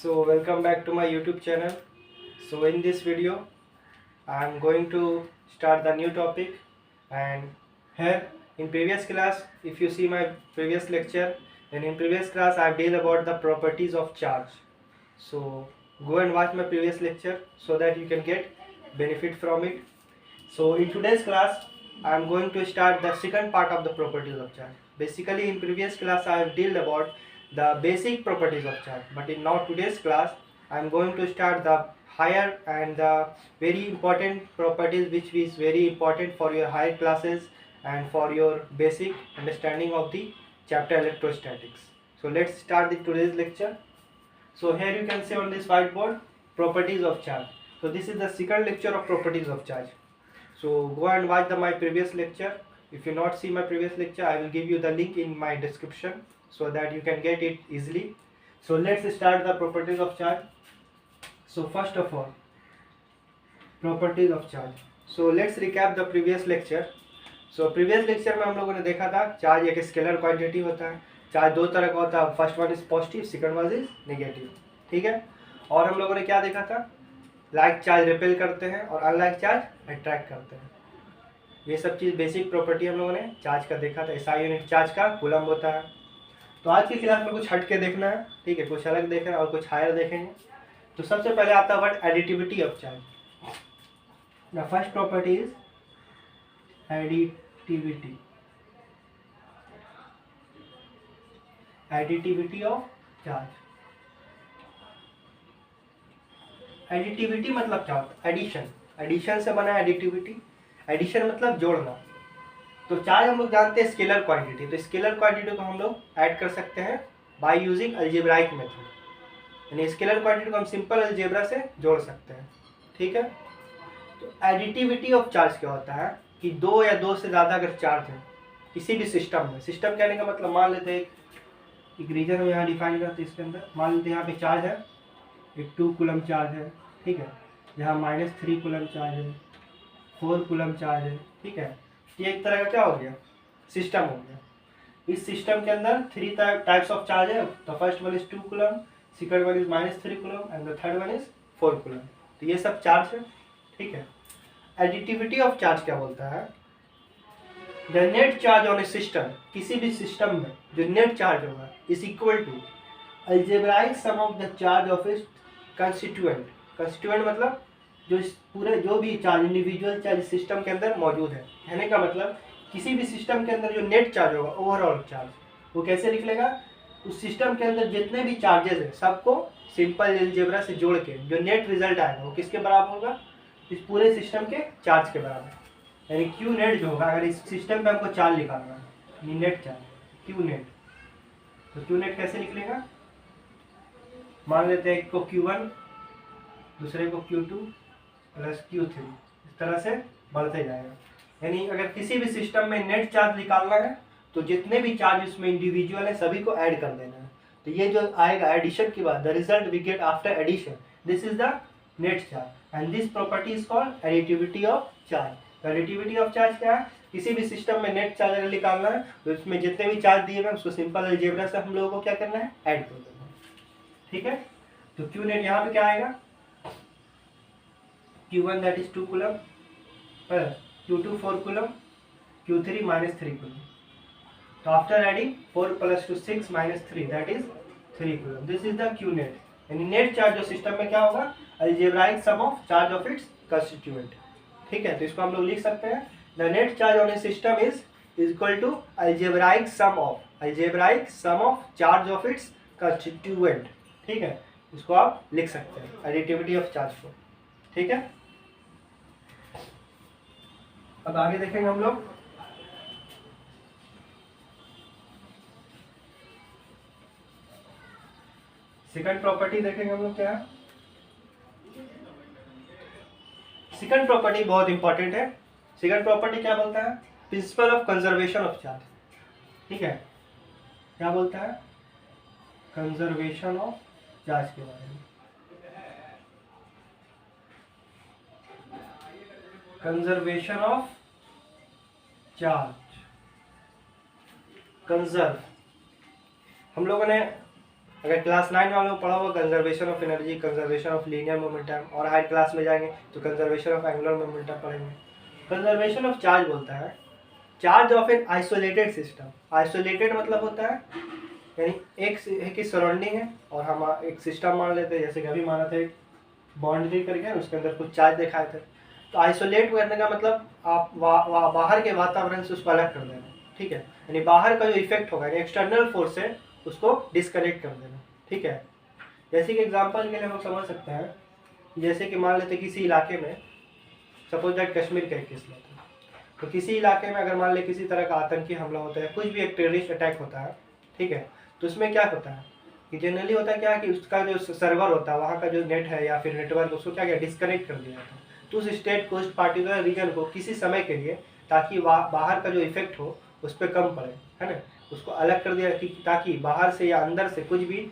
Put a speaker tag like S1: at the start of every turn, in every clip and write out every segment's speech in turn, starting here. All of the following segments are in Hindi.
S1: So welcome back to my YouTube channel. So in this video I am going to start the new topic, and here in previous class, if you see my previous lecture, then in previous class I deal about the properties of charge. So go and watch my previous lecture so that you can get benefit from it. So in today's class I am going to start the second part of the properties of charge. Basically in previous class I have dealt about the basic properties of charge, but in now today's class I am going to start the higher and the very important properties which is very important for your higher classes and for your basic understanding of the chapter electrostatics. So let's start the today's lecture. So here you can see on this whiteboard properties of charge. So this is the second lecture of properties of charge. So go and watch my previous lecture. If you not see my previous lecture, I will give you the link in my description so that you can get it easily. So let's start the properties of charge. So first of all, properties of charge. So let's recap the previous lecture. So previous lecture में हम लोगों ने देखा था चार्ज एक स्केलर क्वांटिटी होता है। चार्ज दो तरह का होता है, first one is positive, second one is negative. ठीक है, और हम लोगों ने क्या देखा था, लाइक चार्ज रिपेल करते हैं और अनलाइक चार्ज अट्रैक्ट करते हैं। ये सब चीज़ बेसिक प्रॉपर्टी हम लोगों ने चार्ज का देखा था। एसआई यूनिट चार्ज का कूलम होता है। तो आज की क्लास में कुछ हट के देखना है, ठीक है, कुछ अलग देख रहे हैं और कुछ हायर देखेंगे। तो सबसे पहले आता है word additivity of charge. The first property is additivity. Additivity of charge. Additivity मतलब क्या होता है? एडिशन। एडिशन से बना एडिटिविटी। एडिशन मतलब जोड़ना। तो चार्ज हम लोग जानते हैं स्केलर क्वांटिटी, तो स्केलर क्वांटिटी को हम लोग ऐड कर सकते हैं बाय यूजिंग अलजेब्राइक मेथड। यानी स्केलर क्वांटिटी को हम सिंपल अलजेब्रा से जोड़ सकते हैं। ठीक है, तो एडिटिविटी ऑफ चार्ज क्या होता है कि दो या दो से ज़्यादा अगर चार्ज है किसी भी सिस्टम में, सिस्टम कहने का मतलब मान लेते हैं एक रीजन हम यहाँ डिफाइन करते हैं, इसके अंदर मान लेते हैं यहाँ पे चार्ज है, एक 2 कूलम चार्ज है, ठीक है, यहाँ -3 कूलम चार्ज है, 4 कूलम चार्ज है। ठीक है, ये एक तरह का क्या हो गया, सिस्टम हो गया। इस सिस्टम के अंदर 3 टाइप्स ऑफ चार्ज है। The first one is 2 coulomb, second one is -3 coulomb and the third one is 4 coulomb. तो ये सब चार्ज है। ठीक है, एडिटिविटी ऑफ चार्ज क्या बोलता है, the net charge on a system, किसी भी सिस्टम में जो नेट चार्ज होगा is equal to algebraic sum of the charge of its constituent. Constituent मतलब जो पूरे जो भी चार्ज इंडिविजुअल चार्ज सिस्टम के अंदर मौजूद है। कहने का मतलब किसी भी सिस्टम के अंदर जो नेट चार्ज होगा, ओवरऑल चार्ज, वो कैसे लिख लेगा, उस सिस्टम के अंदर जितने भी चार्जेस है सबको सिंपल अलजेब्रा से जोड़ के जो नेट रिजल्ट आएगा वो किसके बराबर होगा, इस पूरे सिस्टम के चार्ज के बराबर। यानी क्यू नेट जो होगा, अगर इस सिस्टम पे हमको चार्ज निकालना है, नेट चार्ज क्यू नेट, तो क्यू नेट कैसे निकलेगा, मान लेते हैं एक को Q1, दूसरे को Q2 प्लस Q3, इस तरह से बढ़ते जाएगा। यानी अगर किसी भी सिस्टम में नेट चार्ज निकालना है तो जितने भी चार्ज उसमें इंडिविजुअल है सभी को ऐड कर देना है। तो ये जो आएगा एडिशन के बाद, the result we get after addition, this is the net charge and this property is called additivity of charge. Additivity of charge क्या है, किसी भी सिस्टम में नेट चार्ज अगर निकालना है तो उसमें जितने भी चार्ज दिए हुए उसको सिंपल अलजेब्रा से हम लोगों को क्या करना है, ऐड कर देना है। ठीक है, तो क्यू नेट यहाँ पे क्या आएगा, Q1 that is 2 coulomb, Q2 4 coulomb, Q3 -3 coulomb. तो after adding 4 + 2 6 -3 that is 3 coulomb. This is the Q net. यानी नेट चार्ज जो सिस्टम में क्या होगा, algebraic sum of charge of its constituent. ठीक है, तो इसको हम लोग लिख सकते हैं, the net charge on a system is equal to algebraic sum of charge of its constituent. ठीक है, इसको आप लिख सकते हैं एडिटिविटी ऑफ चार्ज को। ठीक है, अब आगे देखेंगे हम लोग। सेकंड प्रॉपर्टी देखेंगे हम लोग क्या है। सेकंड प्रॉपर्टी बहुत इंपॉर्टेंट है। सेकंड प्रॉपर्टी क्या बोलता है, principle of conservation of charge. ठीक है, क्या बोलता है, कंजर्वेशन ऑफ चार्ज के बारे में। कंजर्वेशन ऑफ चार्ज, कंजर्व, हम लोगों ने अगर क्लास 9 में हम लोग पढ़ा हुआ conservation of energy, conservation of linear momentum, और हायर क्लास में जाएंगे तो कंजर्वेशन ऑफ एंगुलर मोमेंटम पढ़ेंगे। कंजर्वेशन ऑफ चार्ज बोलता है charge of an isolated system. Isolated मतलब होता है यानी एक की सराउंडिंग है और हम एक सिस्टम मान लेते हैं, जैसे कि अभी माना था बाउंड्री करके उसके अंदर कुछ चार्ज दिखाए थे। तो आइसोलेट करने का मतलब आप बाहर के वातावरण से उसको अलग कर देना, ठीक है, यानी बाहर का जो इफेक्ट होगा यानी एक्सटर्नल फोर्स है उसको डिस्कनेक्ट कर देना, ठीक है। जैसे कि एग्जांपल के लिए हम समझ सकते हैं, जैसे कि मान लेते किसी इलाके में, सपोज दैट कश्मीर का एक केस लेते हैं, तो किसी इलाके में अगर मान ले किसी तरह का आतंकी हमला होता है, कुछ भी एक टेररिस्ट अटैक होता है, ठीक है, तो उसमें क्या होता है कि जनरली होता है क्या कि उसका जो सर्वर होता है वहाँ का जो नेट है या फिर नेटवर्क उसको क्या डिस्कनेक्ट कर दिया जाता है। तो उस स्टेट को, उस पार्टिकुलर रीजन को किसी समय के लिए, ताकि बाहर का जो इफेक्ट हो उस पर कम पड़े, है ना, उसको अलग कर दिया कि ताकि बाहर से या अंदर से कुछ भी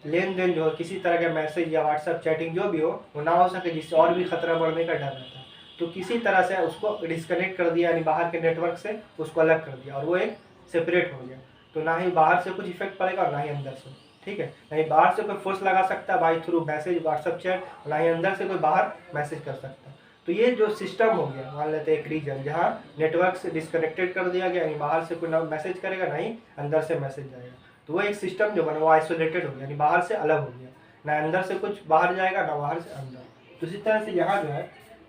S1: लेन देन जो हो, किसी तरह का मैसेज या व्हाट्सएप चैटिंग जो भी हो वो ना हो सके, जिससे और भी खतरा बढ़ने का डर रहता है। तो किसी तरह से उसको डिस्कनेक्ट कर दिया यानी बाहर के नेटवर्क से उसको अलग कर दिया और वो एक सेपरेट हो गया। तो ना ही बाहर से कुछ इफेक्ट पड़ेगा और ना ही अंदर से, ठीक है, नहीं बाहर से कोई फोर्स लगा सकता है by through message WhatsApp chat, ना ही अंदर से कोई बाहर मैसेज कर सकता है। तो ये जो सिस्टम हो गया, मान लेते हैं एक रीजन जहाँ नेटवर्क से डिस्कनेक्टेड कर दिया गया, यानी बाहर से कोई ना मैसेज करेगा ना ही अंदर से मैसेज जाएगा, तो वो एक सिस्टम जो बना वो आइसोलेटेड हो गया, यानी बाहर से अलग हो गया, ना अंदर से कुछ बाहर जाएगा ना बाहर से अंदर। तो इसी तरह से यहाँ जो है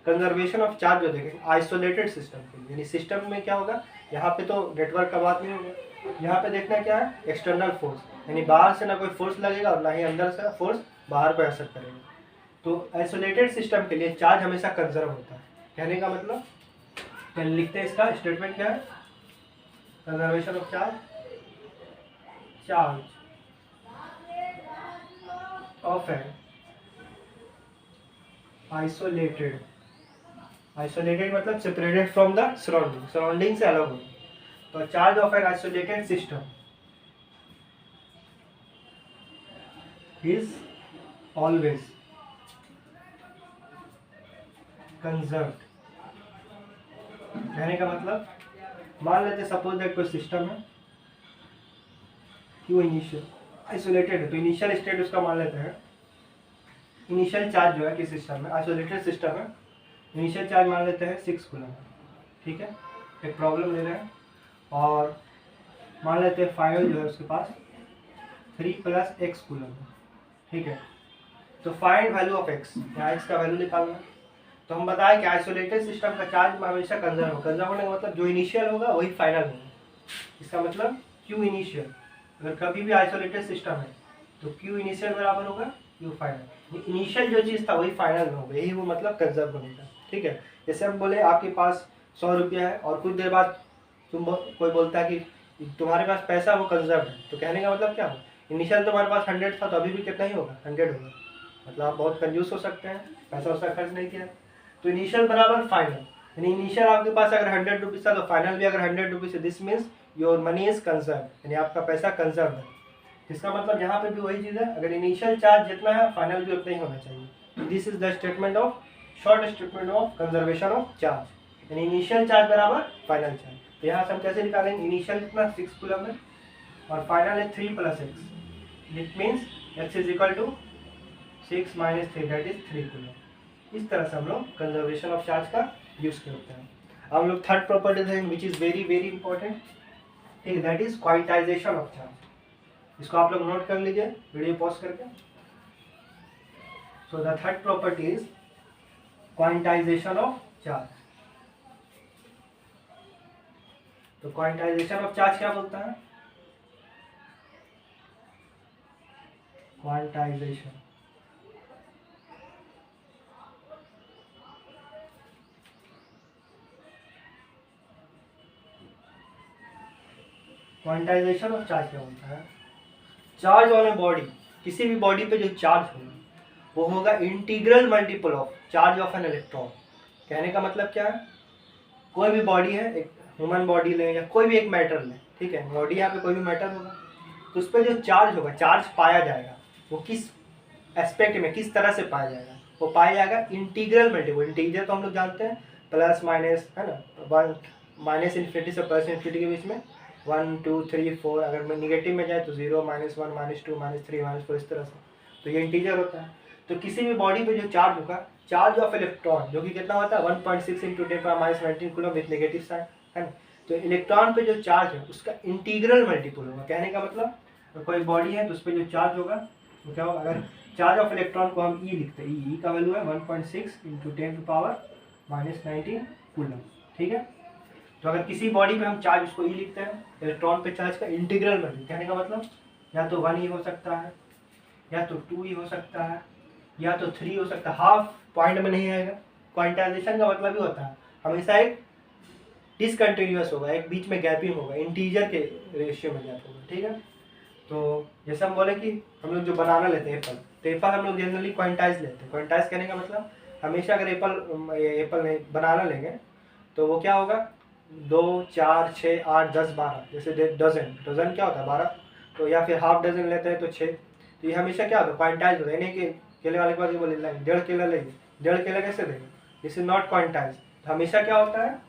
S1: कंजर्वेशन ऑफ चार्ज जो देखेंगे आइसोलेटेड सिस्टम के लिए, यानी सिस्टम में क्या होगा, यहाँ पे तो नेटवर्क का बात नहीं होगा, यहाँ पे देखना क्या है एक्सटर्नल फोर्स, यानी बाहर से ना कोई फोर्स लगेगा और ना ही अंदर से फोर्स बाहर को असर करेगा। तो आइसोलेटेड सिस्टम के लिए चार्ज हमेशा कंजर्व होता है। कहने का मतलब पहले लिखते हैं इसका स्टेटमेंट क्या है, conservation of charge, charge of an isolated, isolated मतलब separated from the surrounding, surrounding से अलग हो। तो charge of an isolated system is always conserved. कहने का मतलब मान लेते सपोज दैट कोई सिस्टम है कि वो इनिशियल आइसोलेटेड है, तो इनिशियल स्टेट उसका मान लेते हैं, इनिशियल चार्ज जो है किस सिस्टम में, आइसोलेटेड सिस्टम है, इनिशियल चार्ज मान लेते हैं 6 कूलम, ठीक है, एक प्रॉब्लम ले रहे हैं और मान लेते हैं फाइनल जो है उसके पास 3 + x कूलम है, ठीक है। तो फाइंड वैल्यू ऑफ x, यहाँ x का वैल्यू निकालना है। तो हम बताएं कि आइसोलेटेड सिस्टम का चार्ज हमेशा कंजर्व हो, कंजर्व होने का मतलब जो इनिशियल होगा वही फाइनल होगा। इसका मतलब Q इनिशियल, अगर कभी भी आइसोलेटेड सिस्टम है तो Q इनिशियल बराबर होगा Q फाइनल, इनिशियल जो चीज़ था वही फाइनल में होगा, यही वो मतलब कंजर्व होने का, ठीक है। जैसे हम बोले आपके पास 100 रुपया है और कुछ देर बाद कोई बोलता है कि तुम्हारे पास पैसा वो कंजर्व है, तो कहने का मतलब क्या हो, इनिशियल तुम्हारे पास 100 था तो अभी भी कितना ही होगा 100 होगा, मतलब आप बहुत कंजूस हो सकते हैं, पैसा उसका खर्च नहीं किया। तो इनिशियल बराबर फाइनल, यानी इनिशियल आपके पास अगर 100 रुपीज़ था तो फाइनल भी अगर 100 रुपीज़ है, this means your money is conserve, यानी आपका पैसा कंजर्व है। इसका मतलब यहाँ पे भी वही चीज़ है, अगर इनिशियल चार्ज जितना है फाइनल भी उतना ही होना चाहिए। This is the statement of short statement of conservation of charge, यानी इनिशियल चार्ज बराबर फाइनल चार्ज। तो यहाँ से हम कैसे निकालेंगे, इनिशियल कितना 6 कूलम है और फाइनल है 3 + x, it means x is equal to 6 - 3 that is 3 coulomb. इस तरह से हम लोग कंजर्वेशन ऑफ चार्ज का यूज करते हैं। अब हम लोग थर्ड प्रॉपर्टी देखेंगे which is very very important, ठीक, that is quantization of charge. इसको आप लोग नोट कर लीजिए वीडियो पॉज करके। So the third property is quantization of charge. तो क्वांटाइजेशन ऑफ चार्ज क्या बोलता है, क्वांटाइजेशन क्वांटाइजेशन ऑफ चार्ज क्या होता है, चार्ज ऑन ए बॉडी, किसी भी बॉडी पे जो चार्ज होगा वो होगा integral multiple of charge of an electron. कहने का मतलब क्या है, कोई भी बॉडी है, एक ह्यूमन बॉडी लें या कोई भी एक मैटर लें, ठीक है, बॉडी यहाँ पे कोई भी मैटर होगा तो उस पर जो चार्ज होगा, चार्ज पाया जाएगा, वो किस एस्पेक्ट में, किस तरह से पाया जाएगा, वो पाया जाएगा इंटीग्रल मल्टीपल। इंटीग्रल तो हम लोग जानते हैं प्लस माइनस, है ना, वन माइनस इन्फिनिटी से प्लस इन्फिनिटी के बीच में 1 2 3 4, अगर मैं निगेटिव में जाए तो 0 -1 -2 -3 -4 इस तरह से, तो ये इंटीजर होता है। तो किसी भी बॉडी पे जो चार्ज होगा, चार्ज ऑफ इलेक्ट्रॉन, जो कि कितना होता है 1.6 × 10⁻19 कूलम विथ नेगेटिव साइन, है ना। तो इलेक्ट्रॉन पे जो चार्ज है उसका इंटीग्रल मल्टीपल होगा। कहने का मतलब कोई बॉडी है तो उस पर जो चार्ज होगा वो क्या होगा, अगर चार्ज ऑफ इलेक्ट्रॉन को हम ई लिखते हैं, ई का वैल्यू है 1.6 × 10⁻19 कूलम, ठीक है। तो अगर किसी बॉडी पे हम चार्ज उसको ई लिखते हैं, इलेक्ट्रॉन पे चार्ज का इंटीग्रल वैल्यू, कहने का मतलब या तो 1 ही हो सकता है, या तो 2 ही हो सकता है, या तो 3 हो सकता है। हाफ पॉइंट में नहीं आएगा। क्वांटाइजेशन का मतलब ही होता है हमेशा एक डिसकंटिन्यूअस होगा, एक बीच में गैपिंग होगा, इंटीजर के रेशियो में गैप होगा, ठीक है। तो जैसे हम बोले कि हम लोग जो बनाना लेते हैं एप्पल, तो एप्पल हम लोग जनरली क्वांटाइज लेते हैं। क्वांटाइज कहने का मतलब हमेशा अगर एप्पल नहीं बनाना लेंगे तो वो क्या होगा, 2 4 6 8 10 12, जैसे डजन क्या होता है 12, तो या फिर हाफ डजन लेते हैं तो 6। तो ये हमेशा क्या होगा, क्वांटाइज होता है, यानी कि केले वाले के पास बोले 1.5 केला लेंगे, 1.5 केला कैसे देंगे, दिस इज नॉट क्वांटाइज। हमेशा क्या होता है,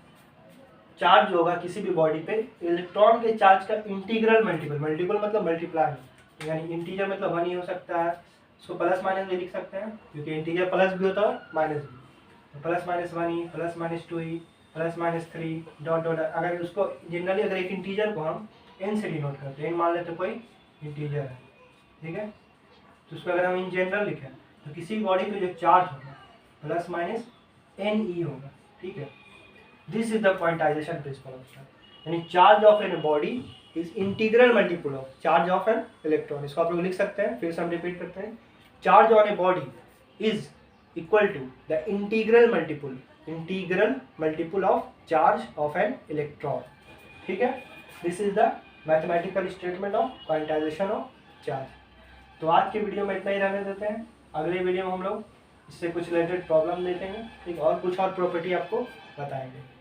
S1: चार्ज होगा किसी भी बॉडी पे, इलेक्ट्रॉन के चार्ज का इंटीग्रल मल्टीपल, मल्टीपल मतलब मल्टीप्लाई, यानी इंटीजर मतलब 1 ही हो सकता है, इसको प्लस माइनस भी लिख सकते हैं क्योंकि इंटीजर प्लस भी होता है माइनस भी, तो +-1 ही, +-2 ही, +-3 डॉट डॉट। अगर उसको जनरली अगर एक इंटीजर को हम n से डिनोट करते हैं, n मान लेते कोई इंटीजर है, ठीक है। तो उसको अगर हम इन जनरल लिखें तो किसी बॉडी पे जो चार्ज होगा ±NE होगा, ठीक है। This is the quantization principle of charge, यानी charge of an body is integral multiple of charge of an electron. इसको आप लोग लिख सकते हैं, फिर से हम रिपीट करते हैं, charge on a body is equal to the integral multiple of charge of an electron, ठीक है। This is the mathematical statement of quantization of charge. तो आज के वीडियो में इतना ही रहने देते हैं, अगले वीडियो में हम लोग इससे कुछ रिलेटेड प्रॉब्लम देखेंगे, ठीक, और कुछ और प्रॉपर्टी आपको बताएंगे।